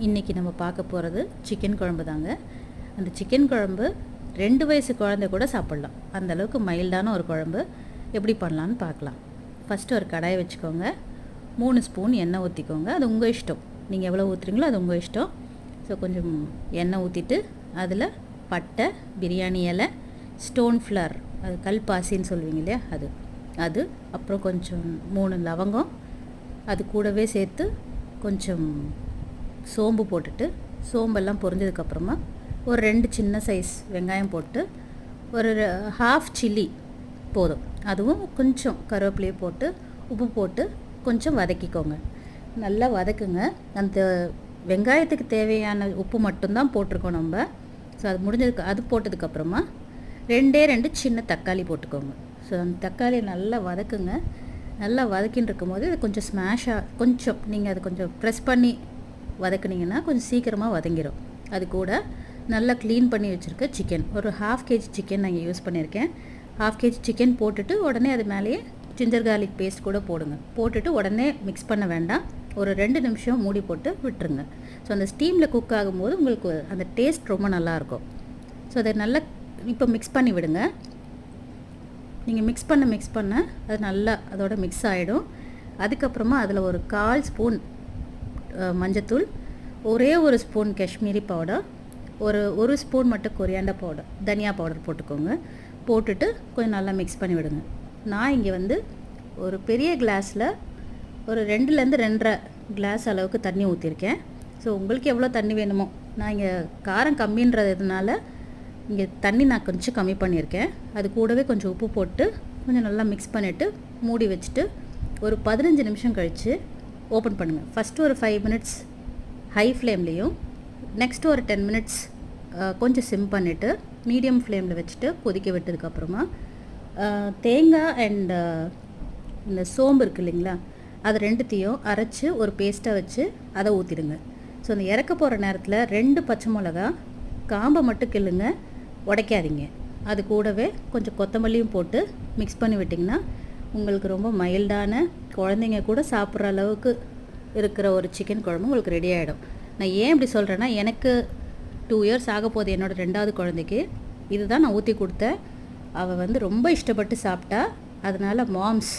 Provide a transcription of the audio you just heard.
இன்றைக்கி நம்ம பார்க்க போகிறது சிக்கன் குழம்பு தாங்க. அந்த சிக்கன் குழம்பு 2 வயசு குழந்தை கூட சாப்பிட்லாம். அந்தளவுக்கு மைல்டான ஒரு குழம்பு எப்படி பண்ணலான்னு பார்க்கலாம். ஃபஸ்ட்டு ஒரு கடாயை வச்சுக்கோங்க. 3 ஸ்பூன் எண்ணெய் ஊற்றிக்கோங்க. அது உங்கள் இஷ்டம், நீங்கள் எவ்வளோ ஊற்றுறீங்களோ அது உங்கள் இஷ்டம். ஸோ கொஞ்சம் எண்ணெய் ஊற்றிட்டு அதில் பட்டை, பிரியாணி இலை, ஸ்டோன் ஃப்ளவர், அது கல்பாசின்னு சொல்லுவீங்க இல்லையா, அது அப்புறம் கொஞ்சம் 3 லவங்கம், அது கூடவே சேர்த்து கொஞ்சம் சோம்பு போட்டுட்டு, சோம்பெல்லாம் பொரிஞ்சதுக்கப்புறமா ஒரு 2 சின்ன சைஸ் வெங்காயம் போட்டு, ஒரு ஹாஃப் சில்லி போதும், அதுவும் கொஞ்சம் கருவேப்பிலையை போட்டு உப்பு போட்டு கொஞ்சம் வதக்கிக்கோங்க. நல்லா வதக்குங்க. அந்த வெங்காயத்துக்கு தேவையான உப்பு மட்டும்தான் போட்டிருக்கோம் நம்ம. ஸோ அது முடிஞ்சதுக்கு அது போட்டதுக்கப்புறமா 2 சின்ன தக்காளி போட்டுக்கோங்க. ஸோ அந்த தக்காளியை நல்லா வதக்குங்க. நல்லா வதக்கின்னு இருக்கும்போது அது கொஞ்சம் ஸ்மாஷாக கொஞ்சம் நீங்கள் அது கொஞ்சம் ப்ரெஸ் பண்ணி வதக்குனிங்கன்னா கொஞ்சம் சீக்கிரமாக வதங்கிடும். அது கூட நல்லா க்ளீன் பண்ணி வச்சுருக்க சிக்கன், ஒரு 1/2 kg சிக்கன் நான் யூஸ் பண்ணியிருக்கேன். 1/2 kg சிக்கன் போட்டுட்டு உடனே அது மேலேயே ஜிஞ்சர் கார்லிக் பேஸ்ட் கூட போடுங்க. போட்டுட்டு உடனே மிக்ஸ் பண்ண வேண்டாம், ஒரு 2 நிமிஷம் மூடி போட்டு விட்டுருங்க. ஸோ அந்த ஸ்டீமில் குக் ஆகும்போது உங்களுக்கு அந்த டேஸ்ட் ரொம்ப நல்லாயிருக்கும். ஸோ அதை நல்லா இப்போ மிக்ஸ் பண்ணி விடுங்க. நீங்கள் மிக்ஸ் பண்ண அது நல்லா அதோட மிக்ஸ் ஆகிடும். அதுக்கப்புறமா அதில் ஒரு 1/4 ஸ்பூன் மஞ்சத்தூள், ஒரே ஒரு ஸ்பூன் காஷ்மீரி பவுடர், ஒரு ஸ்பூன் மட்டும் கொரியாண்டர் பவுடர், தனியா பவுடர் போட்டுக்கோங்க. போட்டுட்டு கொஞ்சம் நல்லா மிக்ஸ் பண்ணி விடுங்க. நான் இங்கே வந்து ஒரு பெரிய கிளாஸில் ஒரு 2லேருந்து 2.5 கிளாஸ் அளவுக்கு தண்ணி ஊற்றிருக்கேன். ஸோ உங்களுக்கு எவ்வளோ தண்ணி வேணுமோ, நான் இங்கே காரம் கம்மின்றதுனால இங்கே தண்ணி நான் கொஞ்சம் கம்மி பண்ணியிருக்கேன். அது கூடவே கொஞ்சம் உப்பு போட்டு கொஞ்சம் நல்லா மிக்ஸ் பண்ணிவிட்டு மூடி வச்சுட்டு ஒரு 15 நிமிஷம் கழித்து ஓப்பன் பண்ணுங்கள். ஃபஸ்ட்டு ஒரு 5 மினிட்ஸ் ஹை ஃப்ளேம்லேயும், நெக்ஸ்ட்டு ஒரு 10 மினிட்ஸ் கொஞ்சம் சிம் பண்ணிவிட்டு மீடியம் ஃப்ளேமில் வச்சுட்டு கொதிக்க விட்டதுக்கப்புறமா தேங்காய் அண்ட் இந்த சோம்பு இருக்குது இல்லைங்களா, அது 2த்தையும் அரைச்சி ஒரு பேஸ்ட்டாக வச்சு அதை ஊற்றிடுங்க. ஸோ அந்த இறக்க போகிற நேரத்தில் 2 பச்சை மிளகா காம்பை மட்டும் கிள்ளுங்க, உடைக்காதீங்க. அது கூடவே கொஞ்சம் கொத்தமல்லியும் போட்டு மிக்ஸ் பண்ணி விட்டிங்கன்னா உங்களுக்கு ரொம்ப மைல்டான, குழந்தைங்க கூட சாப்பிட்ற அளவுக்கு இருக்கிற ஒரு சிக்கன் குழம்பு உங்களுக்கு ரெடி ஆகிடும். நான் ஏன் இப்படி சொல்கிறேன்னா, எனக்கு 2 இயர்ஸ் ஆக போகுது என்னோடய 2வது குழந்தைக்கு. இதுதான் நான் ஊற்றி கொடுத்தேன். அவள் வந்து ரொம்ப இஷ்டப்பட்டு சாப்பிட்டா. அதனால் மாம்ஸ்